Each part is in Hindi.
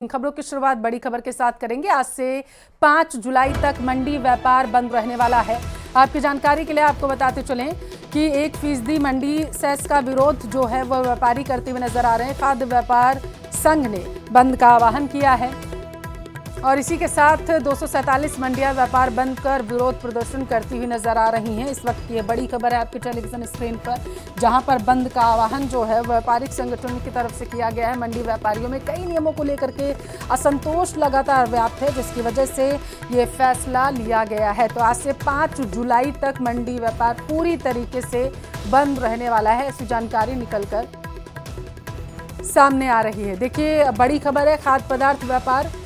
खबरों की शुरुआत बड़ी खबर के साथ करेंगे। आज से 5 जुलाई तक मंडी व्यापार बंद रहने वाला है। आपकी जानकारी के लिए आपको बताते चलें कि 1% मंडी सेस का विरोध जो है वह व्यापारी करते हुए नजर आ रहे हैं। खाद्य व्यापार संघ ने बंद का आह्वान किया है और इसी के साथ 247 मंडियां व्यापार बंद कर विरोध प्रदर्शन करती हुई नजर आ रही हैं। इस वक्त ये बड़ी खबर है आपके टेलीविजन स्क्रीन पर, जहां पर बंद का आह्वान जो है व्यापारिक संगठनों की तरफ से किया गया है। मंडी व्यापारियों में कई नियमों को लेकर के असंतोष लगातार व्याप्त है, जिसकी वजह से ये फैसला लिया गया है। तो आज से 5 जुलाई तक मंडी व्यापार पूरी तरीके से बंद रहने वाला है, ऐसी जानकारी निकलकर सामने आ रही है। देखिए, बड़ी खबर है, खाद्य पदार्थ व्यापार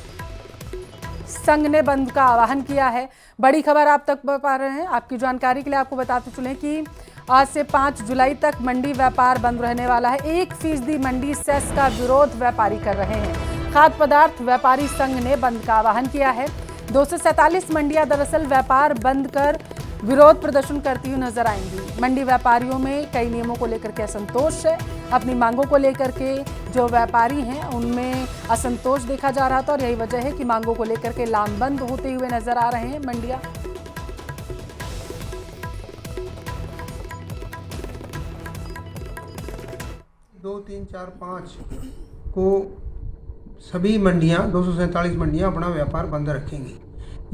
संघ ने बंद का आह्वान किया है। बड़ी खबर आप तक पा रहे हैं। आपकी जानकारी के लिए आपको बताते चलें कि आज से 5 जुलाई तक मंडी व्यापार बंद रहने वाला है। 1% मंडी सेस का विरोध व्यापारी कर रहे हैं। खाद्य पदार्थ व्यापारी संघ ने बंद का आह्वान किया है। 247 मंडियां दरअसल व्यापार बंद कर विरोध प्रदर्शन करती हुई नजर आएंगी। मंडी व्यापारियों में कई नियमों को लेकर के असंतोष है। अपनी मांगों को लेकर के जो व्यापारी हैं उनमें असंतोष देखा जा रहा था और यही वजह है कि मांगों को लेकर के लामबंद होते हुए नजर आ रहे हैं मंडियां। दो, तीन, चार, 5 को सभी मंडियां 247 मंडियां अपना व्यापार बंद रखेंगी।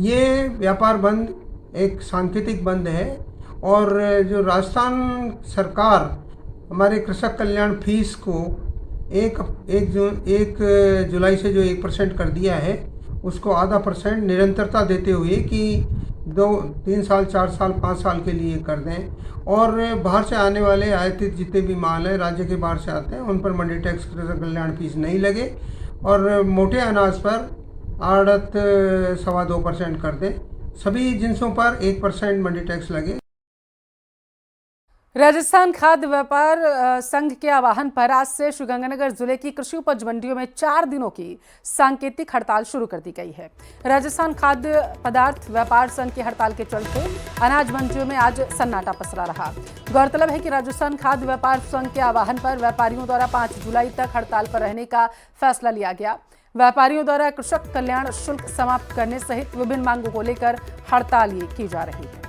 ये व्यापार बंद एक सांकेतिक बंद है और जो राजस्थान सरकार हमारे कृषक कल्याण फीस को एक जुलाई से जो 1% कर दिया है, उसको ½ % निरंतरता देते हुए कि 2, 3 साल, 4 साल, 5 साल के लिए कर दें। और बाहर से आने वाले आयातित जितने भी माल हैं, राज्य के बाहर से आते हैं, उन पर मंडी टैक्स, कृषक कल्याण फीस नहीं लगे और मोटे अनाज पर आड़त 2.25% कर दें। सभी जिन्सों पर 1% मंडी टैक्स लगे। राजस्थान खाद्य व्यापार संघ के आह्वान पर आज से श्रीगंगानगर जिले की कृषि उपज मंडियों में 4 दिनों की सांकेतिक हड़ताल शुरू कर दी गई है। राजस्थान खाद्य पदार्थ व्यापार संघ की हड़ताल के चलते अनाज मंडियों में आज सन्नाटा पसरा रहा। गौरतलब है कि राजस्थान खाद्य व्यापार संघ के आह्वान पर व्यापारियों द्वारा 5 जुलाई तक हड़ताल पर रहने का फैसला लिया गया। व्यापारियों द्वारा कृषक कल्याण शुल्क समाप्त करने सहित विभिन्न मांगों को लेकर हड़ताल ये की जा रही है।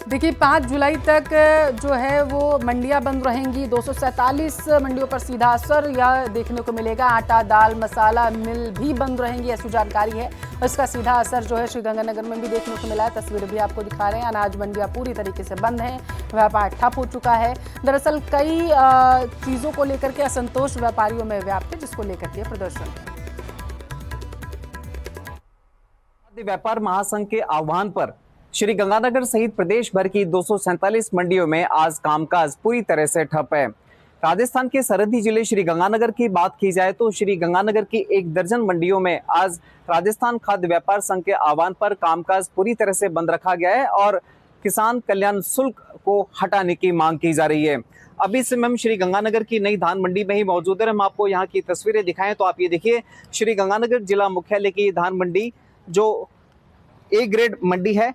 देखिए, 5 जुलाई तक जो है वो मंडियां बंद रहेंगी। 247 मंडियों पर सीधा असर यह देखने को मिलेगा। आटा, दाल, मसाला मिल भी बंद रहेंगी, ऐसी जानकारी है। इसका सीधा असर जो है श्रीगंगानगर में भी देखने को मिला है। तस्वीरें भी आपको दिखा रहे हैं। अनाज मंडियां पूरी तरीके से बंद हैं, व्यापार ठप हो चुका है। दरअसल कई चीज़ों को लेकर के असंतोष व्यापारियों में व्याप्त है, जिसको लेकर के प्रदर्शन खाद्य व्यापार महासंघ के आह्वान पर श्री गंगानगर सहित प्रदेश भर की 247 मंडियों में आज कामकाज पूरी तरह से ठप है। राजस्थान के सरहदी जिले श्री गंगानगर की बात की जाए तो श्री गंगानगर की 1 दर्जन मंडियों में आज राजस्थान खाद्य व्यापार संघ के आह्वान पर कामकाज पूरी तरह से बंद रखा गया है और किसान कल्याण शुल्क को हटाने की मांग की जा रही है। अभी से हम श्री गंगानगर की नई धान मंडी में ही मौजूद है। हम आपको यहाँ की तस्वीरें दिखाएं तो आप ये देखिए, श्री गंगानगर जिला मुख्यालय की धान मंडी जो A ग्रेड मंडी है,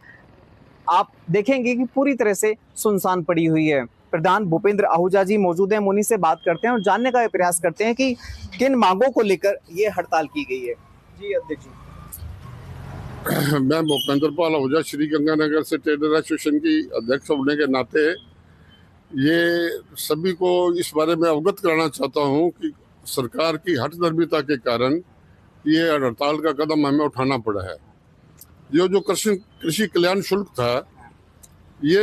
आप देखेंगे कि पूरी तरह से सुनसान पड़ी हुई है। प्रधान भूपेंद्र आहूजा जी मौजूद हैं, उन्हीं से बात करते हैं और जानने का प्रयास करते हैं कि किन मांगों को लेकर ये हड़ताल की गई है। जी अध्यक्ष जी। मैं भूपेंद्र पाल आहूजा श्री गंगानगर से ट्रेडर एसोसिएशन की अध्यक्ष होने के नाते ये सभी को इस बारे में अवगत कराना चाहता हूँ कि सरकार की हठधर्मिता के कारण ये हड़ताल का कदम हमें उठाना पड़ा है। जो कृषि कल्याण शुल्क था, ये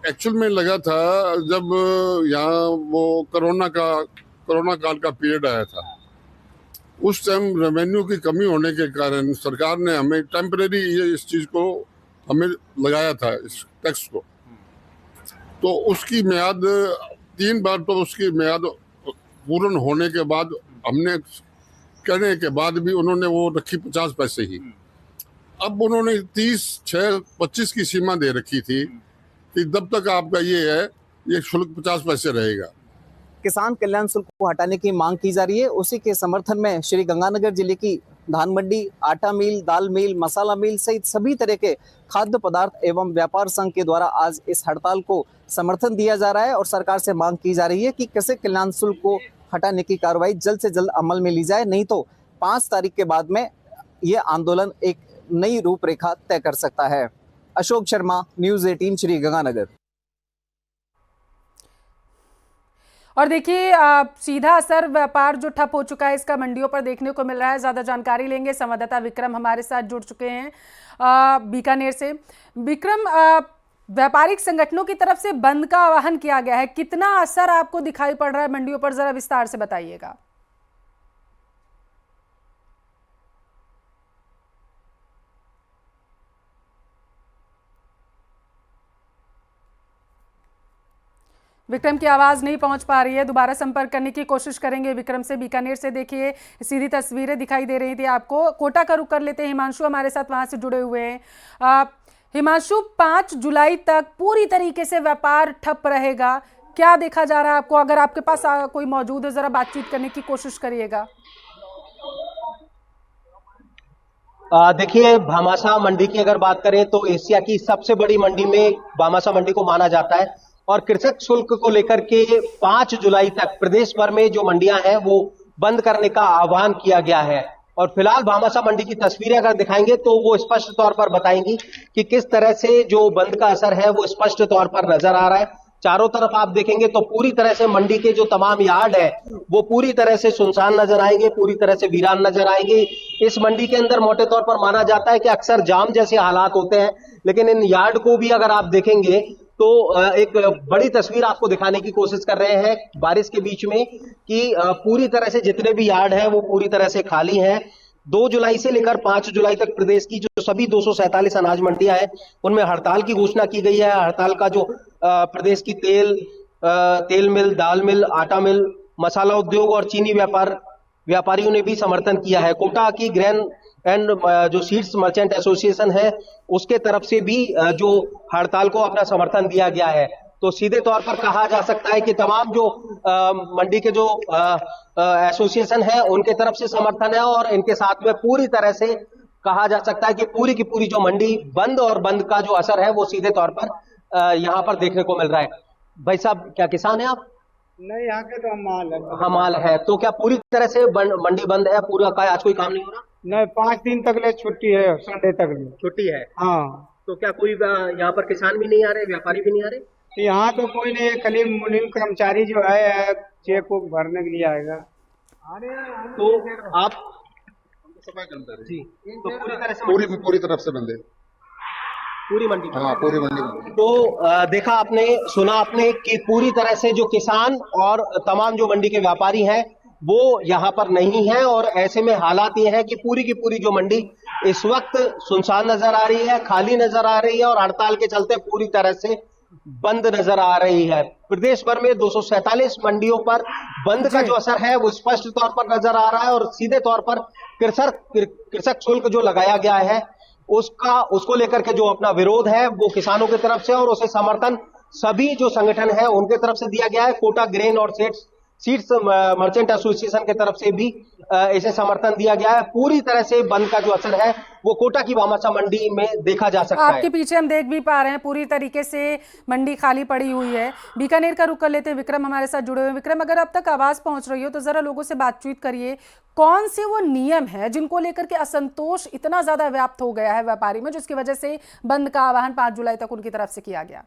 एक्चुअल में लगा था जब यहाँ वो कोरोना काल का पीरियड आया था। उस टाइम रेवेन्यू की कमी होने के कारण सरकार ने हमें टेम्परेरी इस चीज़ को हमें लगाया था, इस टैक्स को। तो उसकी म्याद 3 बार तो उसकी म्याद पूर्ण होने के बाद हमने कहने के बाद भी उन्होंने वो रखी 50 पैसे ही। अब उन्होंने 30/6/25 की सीमा दे रखी थी कि जब तक आपका ये शुल्क 50 पैसे रहेगा। किसान कल्याण शुल्क को हटाने की मांग की जा रही है। उसी के समर्थन में श्री गंगानगर जिले की धान मंडी, आटा मिल, दाल मिल, मसाला मिल सहित सभी तरह के खाद्य पदार्थ एवं व्यापार संघ के द्वारा आज इस हड़ताल को समर्थन दिया जा रहा है और सरकार से मांग की जा रही है कि कृषि कल्याण शुल्क को हटाने की कार्रवाई जल्द से जल्द अमल में ली जाए, नहीं तो 5 तारीख के बाद में ये आंदोलन एक नई रूपरेखा तय कर सकता है। अशोक शर्मा, न्यूज़ 18, श्री गंगानगर। और देखिए सीधा असर व्यापार जो ठप हो चुका है इसका मंडियों पर देखने को मिल रहा है। ज़्यादा जानकारी लेंगे, संवाददाता विक्रम हमारे साथ जुड़ चुके हैं बीकानेर से। विक्रम, व्यापारिक संगठनों की तरफ से बंद का आह्वान किया गया है, कितना असर आपको दिखाई पड़ रहा है मंडियों पर, जरा विस्तार से बताइएगा। विक्रम की आवाज़ नहीं पहुंच पा रही है, दोबारा संपर्क करने की कोशिश करेंगे विक्रम से। बीकानेर से देखिए सीधी तस्वीरें दिखाई दे रही थी आपको। कोटा का रुख कर लेते हैं, हिमांशु हमारे साथ वहां से जुड़े हुए हैं। हिमांशु, 5 जुलाई तक पूरी तरीके से व्यापार ठप रहेगा, क्या देखा जा रहा है आपको? अगर आपके पास कोई मौजूद है, जरा बातचीत करने की कोशिश करिएगा। देखिए, भामाशाह मंडी की अगर बात करें तो एशिया की सबसे बड़ी मंडी में भामाशाह मंडी को माना जाता है और कृषक शुल्क को लेकर के 5 जुलाई तक प्रदेश भर में जो मंडियां हैं वो बंद करने का आह्वान किया गया है। और फिलहाल भामाशाह मंडी की तस्वीरें अगर दिखाएंगे तो वो स्पष्ट तौर पर बताएंगी कि किस तरह से जो बंद का असर है वो स्पष्ट तौर पर नजर आ रहा है। चारों तरफ आप देखेंगे तो पूरी तरह से मंडी के जो तमाम यार्ड है वो पूरी तरह से सुनसान नजर आएंगे, पूरी तरह से वीरान नजर आएंगे। इस मंडी के अंदर मोटे तौर पर माना जाता है कि अक्सर जाम जैसे हालात होते हैं, लेकिन इन यार्ड को भी अगर आप देखेंगे तो एक बड़ी तस्वीर आपको दिखाने की कोशिश कर रहे हैं बारिश के बीच में कि पूरी तरह से जितने भी यार्ड हैं वो पूरी तरह से खाली हैं। 2 जुलाई से लेकर 5 जुलाई तक प्रदेश की जो सभी 247 अनाज मंडियां हैं उनमें हड़ताल की घोषणा की गई है। हड़ताल का जो प्रदेश की तेल मिल, दाल मिल, आटा मिल, मसाला उद्योग और चीनी व्यापारियों ने भी समर्थन किया है। कोटा की ग्रेन एंड जो सीड्स मर्चेंट एसोसिएशन है उसके तरफ से भी जो हड़ताल को अपना समर्थन दिया गया है। तो सीधे तौर पर कहा जा सकता है कि तमाम जो मंडी के जो एसोसिएशन है उनके तरफ से समर्थन है और इनके साथ में पूरी तरह से कहा जा सकता है कि पूरी की पूरी जो मंडी बंद और बंद का जो असर है वो सीधे तौर पर यहाँ पर देखने को मिल रहा है। भाई साहब, क्या किसान है आप? नहीं, यहाँ के तो हमाल है। हमाल है, तो क्या पूरी तरह से मंडी बंद है पूरा का? आज कोई काम नहीं हो रहा? नहीं, 5 दिन तक ले छुट्टी है, संडे तक ले छुट्टी है। हाँ, तो क्या कोई यहाँ पर किसान भी नहीं आ रहे, व्यापारी भी नहीं आ रहे? यहाँ तो कोई नहीं है, खाली मुनीम कर्मचारी जो है चेक को भरने के लिए आएगा। तो आप जी, तो पूरी तरह से पूरी तरफ से बंद है पूरी मंडी। हाँ, पूरी मंडी बंद है। तो देखा आपने, सुना आपने कि पूरी तरह से जो किसान और तमाम जो मंडी के व्यापारी हैं वो यहाँ पर नहीं है और ऐसे में हालात ये है कि पूरी की पूरी जो मंडी इस वक्त सुनसान नजर आ रही है, खाली नजर आ रही है और हड़ताल के चलते पूरी तरह से बंद नजर आ रही है। प्रदेश भर में 247 मंडियों पर बंद का जो असर है वो स्पष्ट तौर पर नजर आ रहा है और सीधे तौर पर कृषक शुल्क जो लगाया गया है उसको लेकर के जो अपना विरोध है वो किसानों की तरफ से और उसे समर्थन सभी जो संगठन है उनके तरफ से दिया गया है। कोटा ग्रेन और सीड्स मर्चेंट एसोसिएशन की तरफ से भी इसे समर्थन दिया गया है। पूरी तरह से बंद का जो असर है वो कोटा की भामाशाह मंडी में देखा जा सकता है। आपके पीछे हम देख भी पा रहे हैं पूरी तरीके से मंडी खाली पड़ी हुई है। बीकानेर का रुख कर लेते हैं, विक्रम हमारे साथ जुड़े हुए हैं। विक्रम, अगर अब तक आवाज पहुंच रही हो तो जरा लोगों से बातचीत करिए, कौन से वो नियम है जिनको लेकर के असंतोष इतना ज्यादा व्याप्त हो गया है व्यापारी में, जिसकी वजह से बंद का आह्वान 5 जुलाई तक उनकी तरफ से किया गया?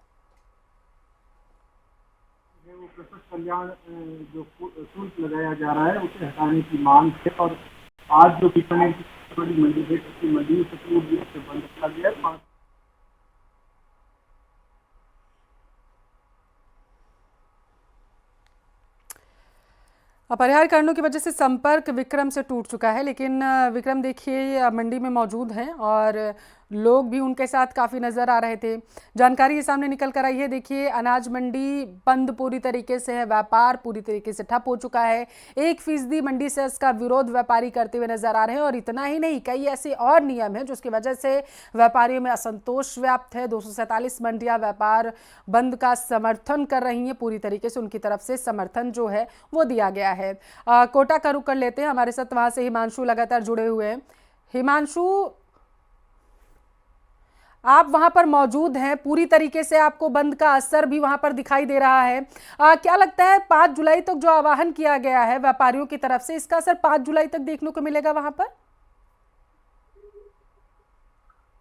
कृषक कल्याण जो शुल्क लगाया जा रहा है उसे हटाने की मांग है और आज जो बीकानेर की बड़ी मंडी है उसकी मंडी से पूर्ण रूप से बंद किया गया है। अपरिहार्य कारणों की वजह से संपर्क विक्रम से टूट चुका है, लेकिन विक्रम देखिए मंडी में मौजूद हैं और लोग भी उनके साथ काफ़ी नज़र आ रहे थे। जानकारी सामने निकल कर आई है। देखिए, अनाज मंडी बंद पूरी तरीके से है, व्यापार पूरी तरीके से ठप हो चुका है। 1% मंडी सेस का विरोध व्यापारी करते हुए नजर आ रहे हैं और इतना ही नहीं, कई ऐसे और नियम हैं जिसकी वजह से व्यापारियों में असंतोष व्याप्त है। 247 मंडियां व्यापार बंद का समर्थन कर रही हैं, पूरी तरीके से उनकी तरफ से समर्थन जो है वो दिया गया है। कोटा का रुख कर लेते हैं, हमारे साथ वहां से हिमांशु लगातार जुड़े हुए हैं। हिमांशु, आप वहां पर मौजूद हैं, पूरी तरीके से आपको बंद का असर भी वहां पर दिखाई दे रहा है। क्या लगता है 5 जुलाई तक जो आह्वान किया गया है व्यापारियों की तरफ से, इसका असर 5 जुलाई तक देखने को मिलेगा वहां पर?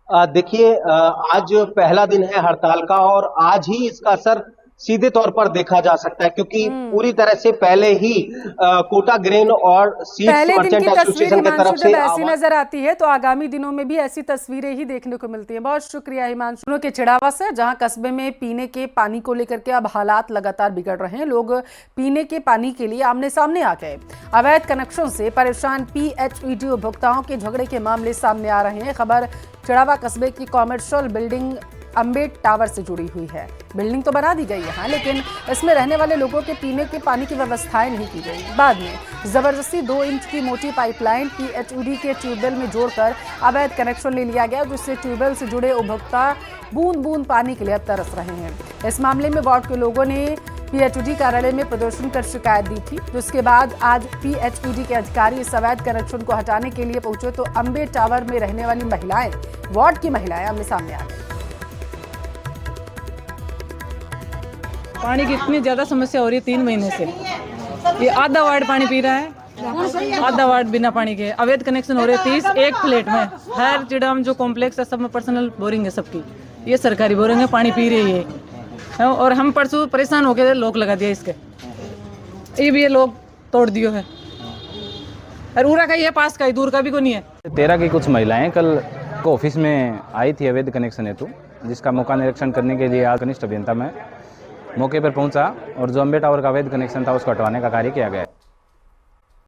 देखिए, आज पहला दिन है हड़ताल का और आज ही इसका असर सीधे तौर पर देखा जा सकता है, क्योंकि पूरी तरह से पहले ही कोटा ग्रेन और सीड्स पहले दिन की मर्चेंट तस्वीर एसोसिएशन की तरफ हिमांशु से जब ऐसी नजर आती है तो आगामी दिनों में भी ऐसी तस्वीरें ही देखने को मिलती हैं। बहुत शुक्रिया हिमांशु के चिड़ावा से, जहां कस्बे में पीने के पानी को लेकर के अब हालात लगातार बिगड़ रहे हैं। लोग पीने के पानी के लिए आमने सामने आ गए। अवैध कनेक्शन से परेशान PHED उपभोक्ताओं के झगड़े के मामले सामने आ रहे हैं। खबर चिड़ावा कस्बे की कॉमर्शियल बिल्डिंग अम्बेड टावर से जुड़ी हुई है। बिल्डिंग तो बना दी गई है, लेकिन इसमें रहने वाले लोगों के पीने के पानी की व्यवस्थाएं नहीं की गई। बाद में जबरदस्ती 2 इंच की मोटी पाइपलाइन PHED के ट्यूबवेल में जोड़कर अवैध कनेक्शन ले लिया गया, जिससे ट्यूबवेल से जुड़े उपभोक्ता बूंद बूंद पानी के लिए अब तरस रहे हैं। इस मामले में वार्ड के लोगों ने PHED कार्यालय में प्रदर्शन कर शिकायत दी थी, जिसके बाद आज PHED के अधिकारी इस अवैध कनेक्शन को हटाने के लिए पहुंचे तो अम्बेड टावर में रहने वाली महिलाएं, वार्ड की महिलाएं आमने सामने आ गई। पानी की इतनी ज़्यादा समस्या हो रही है 3 महीने से। ये आधा वार्ड पानी पी रहा है, आधा वार्ड बिना पानी के। अवैध कनेक्शन हो रहे 30 एक फ्लैट में। हर चिड़ाम जो कॉम्प्लेक्स है सब में पर्सनल बोरिंग है सबकी, ये सरकारी बोरिंग है, पानी पी रही है। और हम परसों परेशान होकर लॉक लगा दिया इसके, ये भी ये लोग तोड़ दियो है। और उरा का ही है, पास का ही, दूर का भी कोई नहीं है। 13 की कुछ महिलाएं कल को ऑफिस में आई थी अवैध कनेक्शन हेतु, जिसका मौका निरीक्षण करने के लिए कनिष्ठ अभियंता में मौके पर पहुंचा और जो अम्बेड टावर का अवैध कनेक्शन था उसको हटवाने का कार्य किया गया।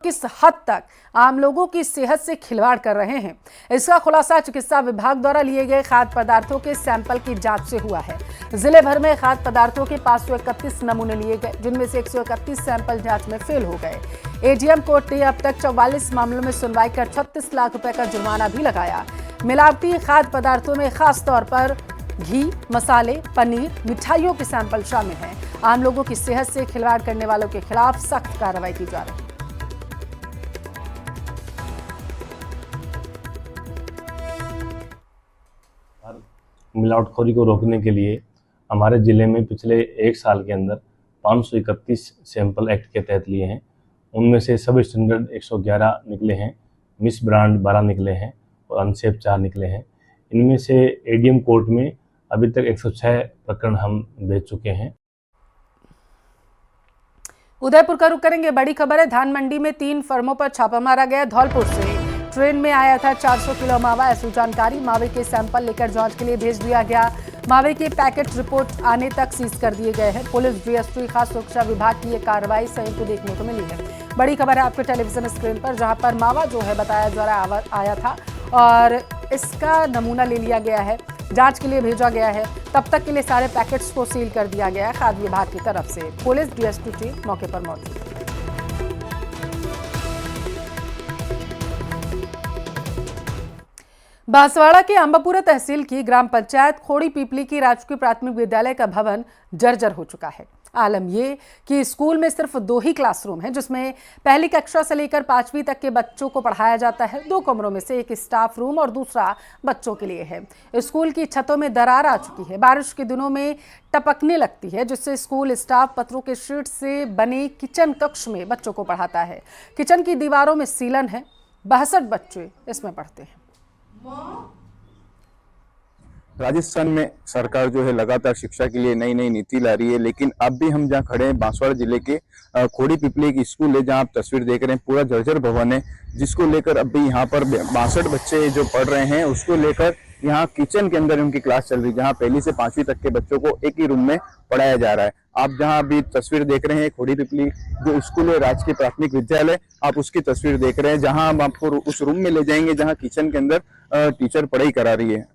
किस हद तक आम लोगों की सेहत से खिलवाड़ कर रहे हैं, इसका खुलासा चिकित्सा विभाग द्वारा लिए गए खाद्य पदार्थों के सैंपल की जांच से हुआ है। जिले भर में खाद्य पदार्थों के 531 नमूने लिए गए, जिनमें से 131 सैंपल जांच में फेल हो गए। ADM कोर्ट ने अब तक 44 मामलों में सुनवाई कर 36 लाख रुपए का जुर्माना भी लगाया। मिलावटी खाद्य पदार्थों में खास तौर पर घी, मसाले, पनीर, मिठाइयों के सैंपल शामिल हैं। आम लोगों की सेहत से खिलवाड़ करने वालों के खिलाफ सख्त कार्रवाई की जा रही है। मिलावटखोरी को रोकने के लिए हमारे ज़िले में पिछले 1 साल के अंदर 531 सैंपल एक्ट के तहत लिए हैं। उनमें से सब स्टैंडर्ड 111 निकले हैं, मिस ब्रांड 12 निकले हैं और अनसेफ 4 निकले हैं। इनमें से ADM कोर्ट में अभी तक 106 प्रकरण हम भेज चुके हैं। उदयपुर का रुख करेंगे। बड़ी खबर है, धान मंडी में 3 फर्मों पर छापा मारा गया। धौलपुर से ट्रेन में आया था 400 किलो मावा, ऐसी जानकारी। मावे के सैंपल लेकर जांच के लिए भेज दिया गया। मावे के पैकेट रिपोर्ट आने तक सीज कर दिए गए हैं। पुलिस, DSP, खाद्य सुरक्षा विभाग की ये कार्रवाई संयुक्त देखने को मिली है। बड़ी खबर है आपके टेलीविजन स्क्रीन पर, जहां पर मावा जो है बताया जा रहा है आया था और इसका नमूना ले लिया गया है, जांच के लिए भेजा गया है। तब तक के लिए सारे पैकेट्स को सील कर दिया गया है खाद्य विभाग की तरफ से। पुलिस, DSP टीम मौके पर मौजूद है। बांसवाड़ा के अंबापुरा तहसील की ग्राम पंचायत खोड़ी पीपली की राजकीय प्राथमिक विद्यालय का भवन जर्जर हो चुका है। आलम ये कि स्कूल में सिर्फ 2 ही क्लासरूम हैं, जिसमें पहली कक्षा से लेकर 5वीं तक के बच्चों को पढ़ाया जाता है। 2 कमरों में से एक स्टाफ रूम और दूसरा बच्चों के लिए है। स्कूल की छतों में दरार आ चुकी है, बारिश के दिनों में टपकने लगती है, जिससे स्कूल स्टाफ पत्रों के शीट से बने किचन कक्ष में बच्चों को पढ़ाता है। किचन की दीवारों में सीलन है, 62 बच्चे इसमें पढ़ते हैं। राजस्थान में सरकार जो है लगातार शिक्षा के लिए नई नई नीति ला रही है, लेकिन अब भी हम जहाँ खड़े हैं बांसवाड़ा जिले के खोड़ी पिपली की स्कूल है, जहाँ आप तस्वीर देख रहे हैं, पूरा जर्जर भवन है, जिसको लेकर अब भी यहाँ पर 62 बच्चे जो पढ़ रहे हैं, उसको लेकर यहाँ किचन के अंदर उनकी क्लास चल रही है, जहाँ पहली से 5वीं तक के बच्चों को एक ही रूम में पढ़ाया जा रहा है। आप जहाँ अभी तस्वीर देख रहे हैं खोड़ी पिपली जो स्कूल है राजकीय प्राथमिक विद्यालय, आप उसकी तस्वीर देख रहे हैं, जहाँ हम आपको उस रूम में ले जाएंगे जहाँ किचन के अंदर टीचर पढ़ाई करा रही है।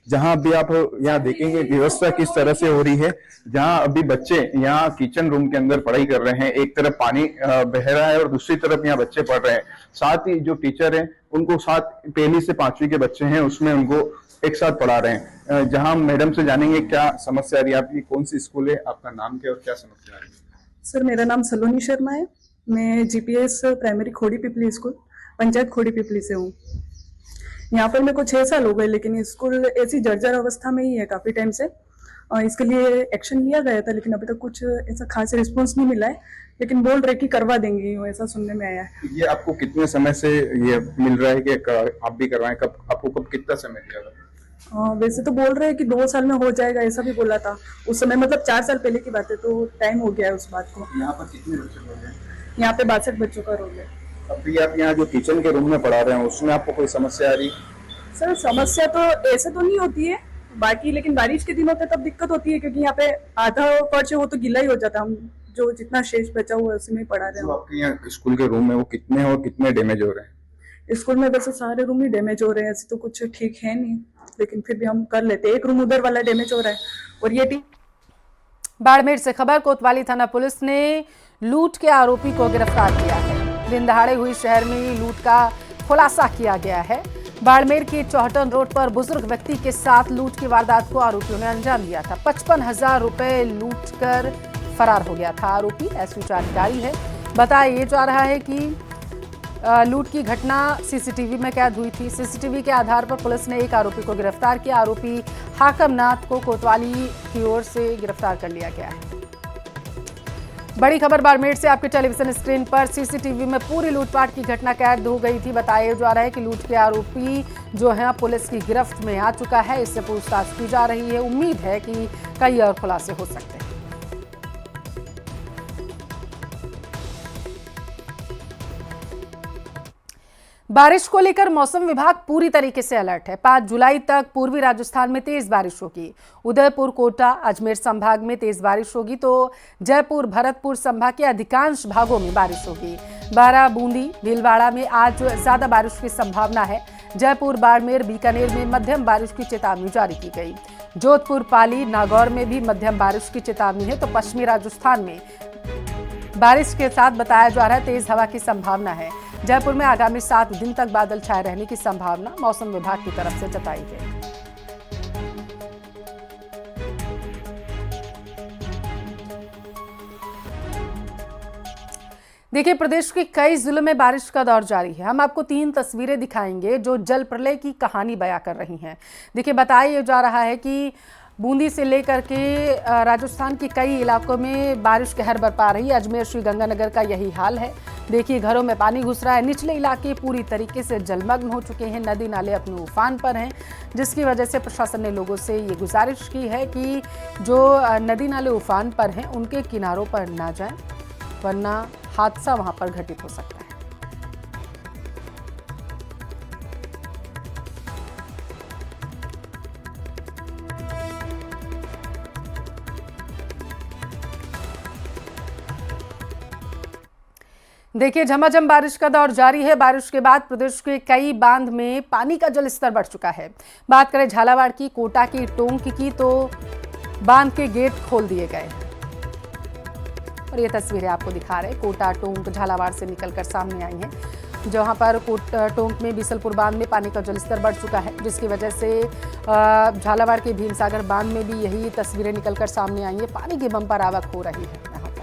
जहां अभी आप यहाँ देखेंगे व्यवस्था किस तरह से हो रही है। जहां अभी बच्चे यहाँ किचन रूम के अंदर पढ़ाई कर रहे हैं, एक तरफ पानी बह रहा है और दूसरी तरफ यहाँ बच्चे पढ़ रहे हैं। साथ ही जो टीचर हैं उनको साथ पहली से 5वीं के बच्चे हैं उसमें उनको एक साथ पढ़ा रहे हैं। जहां मैडम से जानेंगे क्या समस्या आ रही है, आपकी कौन सी स्कूल है, आपका नाम क्या और क्या समस्या आ रही है? सर मेरा नाम सलोनी शर्मा है। मैं जीपीएस प्राइमरी खोड़ी पिपली स्कूल पंचायत खोड़ी पिपली से हूँ। यहाँ पर मेरे को 6 साल हो गए, लेकिन स्कूल ऐसी जर्जर अवस्था में ही है काफी टाइम से। इसके लिए एक्शन लिया गया था, लेकिन अभी तक कुछ ऐसा खास रिस्पॉन्स नहीं मिला है, लेकिन बोल रहे कि करवा देंगे, ऐसा सुनने में आया है। ये आपको कितने समय से ये मिल रहा है कि आप भी करवाएं? कब आपको कब कितना समय दिया था? वैसे तो बोल रहे हैं कि 2 साल में हो जाएगा, ऐसा भी बोला था उस समय, मतलब 4 साल पहले की बात है, तो टाइम हो गया है उस बात को। यहाँ पर कितने बच्चे हो गए? यहाँ पे 62 बच्चों का रोल है। अभी आप यहाँ जो किचन के रूम में पढ़ा रहे हैं उसमें आपको कोई समस्या आ रही? सर समस्या तो ऐसे तो नहीं होती है बाकी, लेकिन बारिश के दिन होते तब दिक्कत होती है, क्योंकि यहाँ पे आधा फर्श हो तो गीला ही हो जाता। हम जो जितना शेष बचा हुआ है उसी में पढ़ा रहे हैं। आपके यहाँ स्कूल के रूम में वो कितने हैं और कितने डैमेज हो रहे हैं? स्कूल में वैसे सारे रूम ही डैमेज हो रहे हैं, ऐसे तो कुछ ठीक है नहीं, लेकिन फिर भी हम कर लेते हैं। एक रूम उधर वाला डैमेज हो रहा है। और ये बाड़मेर से खबर, कोतवाली थाना पुलिस ने लूट के आरोपी को गिरफ्तार किया है। दिन दहाड़े हुई शहर में लूट का खुलासा किया गया है। बाड़मेर के चौहटन रोड पर बुजुर्ग व्यक्ति के साथ लूट की वारदात को आरोपियों ने अंजाम दिया था। 55,000 रुपए लूट कर फरार हो गया था आरोपी, ऐसी जानकारी है। बताया जा रहा है कि लूट की घटना सीसीटीवी में कैद हुई थी। सीसीटीवी के आधार पर पुलिस ने एक आरोपी को गिरफ्तार किया। आरोपी हाकम नाथ को कोतवाली की ओर से गिरफ्तार कर लिया गया है। बड़ी खबर बाड़मेर से, आपके टेलीविजन स्क्रीन पर सीसीटीवी में पूरी लूटपाट की घटना कैद हो गई थी। बताया जा रहा है कि लूट के आरोपी जो है पुलिस की गिरफ्त में आ चुका है। इससे पूछताछ की जा रही है। उम्मीद है कि कई और खुलासे हो सकते हैं। बारिश को लेकर मौसम विभाग पूरी तरीके से अलर्ट है। 5 जुलाई तक पूर्वी राजस्थान में तेज बारिश होगी। उदयपुर, कोटा, अजमेर संभाग में तेज बारिश होगी, तो जयपुर, भरतपुर संभाग के अधिकांश भागों में बारिश होगी। बारां, बूंदी, भीलवाड़ा में आज ज्यादा बारिश की संभावना है। जयपुर, बाड़मेर, बीकानेर में मध्यम बारिश की चेतावनी जारी की गई। जोधपुर, पाली, नागौर में भी मध्यम बारिश की चेतावनी है। तो पश्चिमी राजस्थान में बारिश के साथ बताया जा रहा है तेज हवा की संभावना है। जयपुर में आगामी 7 दिन तक बादल छाए रहने की संभावना मौसम विभाग की तरफ से जताई गई। देखिए, प्रदेश के कई जिलों में बारिश का दौर जारी है। हम आपको 3 तस्वीरें दिखाएंगे जो जल प्रलय की कहानी बयां कर रही हैं। देखिए, बताया जा रहा है कि बूंदी से लेकर के राजस्थान के कई इलाकों में बारिश कहर बरपा रही है। अजमेर, श्रीगंगानगर का यही हाल है। देखिए, घरों में पानी घुस रहा है। निचले इलाके पूरी तरीके से जलमग्न हो चुके हैं। नदी नाले अपने उफान पर हैं, जिसकी वजह से प्रशासन ने लोगों से ये गुजारिश की है कि जो नदी नाले उफान पर हैं उनके किनारों पर ना जाएं, वरना हादसा वहां पर घटित हो सकता है। देखिए, झमाझम बारिश का दौर जारी है। बारिश के बाद प्रदेश के कई बांध में पानी का जल स्तर बढ़ चुका है। बात करें झालावाड़ की, कोटा की, टोंक की, तो बांध के गेट खोल दिए गए हैं। और ये तस्वीरें आपको दिखा रहे हैं, कोटा, टोंक, झालावाड़ से निकलकर सामने आई हैं, जहां पर टोंक में बीसलपुर बांध में पानी का जलस्तर बढ़ चुका है, जिसकी वजह से झालावाड़ के भीमसागर बांध में भी यही तस्वीरें निकलकर सामने आई हैं। पानी की बम्पर आवक हो रही है यहाँ पर।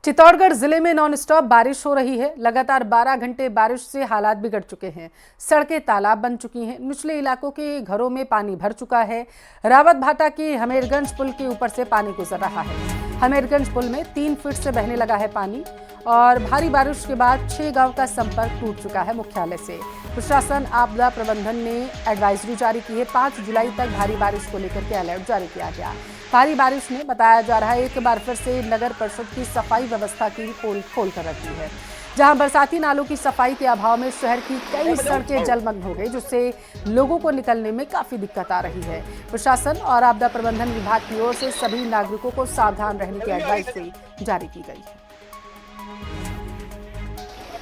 चित्तौड़गढ़ जिले में नॉनस्टॉप बारिश हो रही है। लगातार 12 घंटे बारिश से हालात बिगड़ चुके हैं। सड़कें तालाब बन चुकी हैं। निचले इलाकों के घरों में पानी भर चुका है। रावत भाटा के हमीरगंज पुल के ऊपर से पानी गुजर रहा है। हमीरगंज पुल में 3 फीट से बहने लगा है पानी और भारी बारिश के बाद 6 गांव का संपर्क टूट चुका है मुख्यालय से। प्रशासन आपदा प्रबंधन ने एडवाइजरी जारी की है। 5 जुलाई तक भारी बारिश को लेकर के अलर्ट जारी किया गया। भारी बारिश ने, बताया जा रहा है, एक बार फिर से नगर परिषद की सफाई व्यवस्था की पोल खोल कर रखी है। जहां बरसाती नालों की सफाई के अभाव में शहर की कई सड़कें जलमग्न हो गई, जिससे लोगों को निकलने में काफी दिक्कत आ रही है। प्रशासन और आपदा प्रबंधन विभाग की ओर से सभी नागरिकों को सावधान रहने की एडवाइजरी जारी की गई है।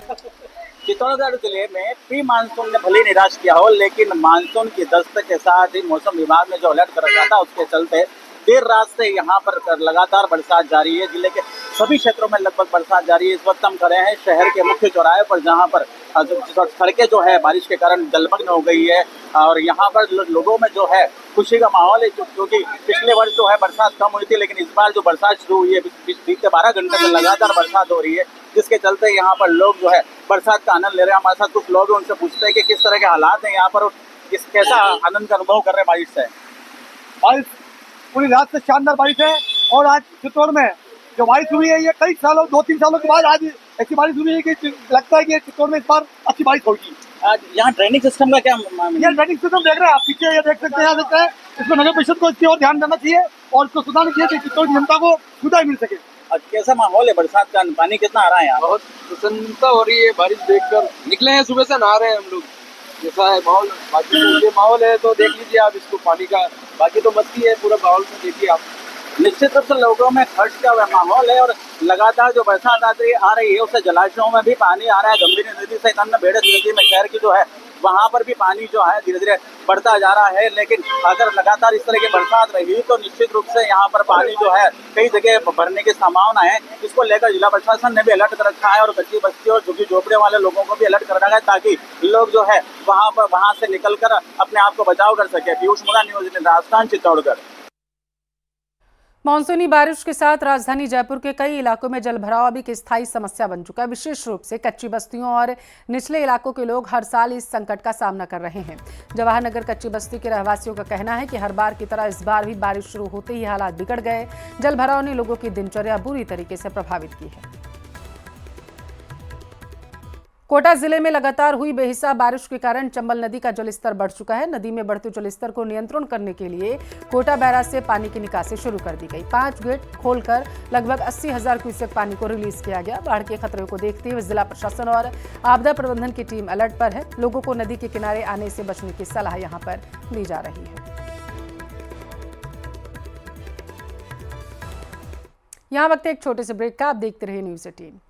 चित्तौड़गढ़ जिले में प्री मानसून ने भले निराश किया हो, लेकिन मानसून की दस्तक के साथ ही मौसम विभाग ने जो अलर्ट कर रखा था उसके चलते देर रात से यहाँ पर लगातार बरसात जारी है। जिले के सभी क्षेत्रों में लगभग बरसात जारी है। इस वक्त हम खड़े हैं शहर के मुख्य चौराहे पर, जहाँ पर सड़कें जो है बारिश के कारण जलमग्न हो गई है और यहाँ पर लोगों में जो है खुशी का माहौल है, क्योंकि पिछले वर्ष जो है बरसात कम हुई थी, लेकिन इस बार जो बरसात शुरू हुई है बीते 12 घंटे से लगातार बरसात हो रही है, जिसके चलते यहाँ पर लोग जो है बरसात का आनंद ले रहे हैं। हमारे साथ कुछ लोग हैं, उनसे पूछते हैं कि किस तरह के हालात हैं यहाँ पर और कैसा आनंद का अनुभव कर रहे हैं बारिश से। बारिश पूरी रात से शानदार बारिश है और आज चित्तौड़ में जो बारिश हुई है ये कई सालों 2-3 सालों के बाद आज ऐसी बारिश हुई है कि लगता है कि चित्तौड़ में इस बार अच्छी बारिश होगी। आज यहाँ ड्रेनेज सिस्टम का क्या ये ड्रेनेज सिस्टम देख रहे हैं आप पीछे, ये देख सकते हैं, यहाँ देखते हैं, इसमें नगर परिषद को इसकी ओर ध्यान देना चाहिए और इसको सुधारना चाहिए कि चित्तौड़ की जनता को सुविधा मिल सके। कैसा माहौल है बरसात का, पानी कितना आ रहा है यहाँ? बहुत प्रसन्नता हो रही है बारिश देखकर। निकले हैं सुबह से, नहा रहे हैं हम लोग। जैसा है माहौल, बाकी तो ये माहौल है तो देख लीजिए आप इसको, पानी का बाकी तो मस्ती है, पूरा माहौल में देखिए आप। निश्चित रूप से लोगों में खर्च का माहौल है और लगातार जो बरसात आ रही है उससे जलाशयों में भी पानी आ रहा है। गंभीर नदी से अन्य बेड़े नदी में शहर की जो है वहाँ पर भी पानी जो है धीरे धीरे बढ़ता जा रहा है, लेकिन अगर लगातार इस तरह की बरसात रही तो निश्चित रूप से यहाँ पर पानी जो है कई जगह भरने की संभावना है। इसको लेकर जिला प्रशासन ने भी अलर्ट कर रखा है और कच्ची बस्ती और झुग्गी झोपड़े वाले लोगों को भी अलर्ट कर रखा है, ताकि लोग जो है वहाँ से निकलकर अपने आप को बचाव कर सके। पीयूष मुरा, न्यूज़ 18 राजस्थान, चित्तौड़गढ़। मानसूनी बारिश के साथ राजधानी जयपुर के कई इलाकों में जलभराव अभी एक स्थायी समस्या बन चुका है। विशेष रूप से कच्ची बस्तियों और निचले इलाकों के लोग हर साल इस संकट का सामना कर रहे हैं। जवाहर नगर कच्ची बस्ती के रहवासियों का कहना है कि हर बार की तरह इस बार भी बारिश शुरू होते ही हालात बिगड़ गए। जलभराव ने लोगों की दिनचर्या बुरी तरीके से प्रभावित की है। कोटा जिले में लगातार हुई बेहिसाब बारिश के कारण चंबल नदी का जलस्तर बढ़ चुका है। नदी में बढ़ते जलस्तर को नियंत्रण करने के लिए कोटा बैराज से पानी की निकासी शुरू कर दी गई। 5 गेट खोलकर लगभग 80,000 क्यूसेक पानी को रिलीज किया गया। बाढ़ के खतरे को देखते हुए जिला प्रशासन और आपदा प्रबंधन की टीम अलर्ट पर है। लोगों को नदी के किनारे आने से बचने की सलाह यहां पर दी जा रही है। यहां वक्त एक छोटे से ब्रेक का, आप देखते रहिए न्यूज़ 18।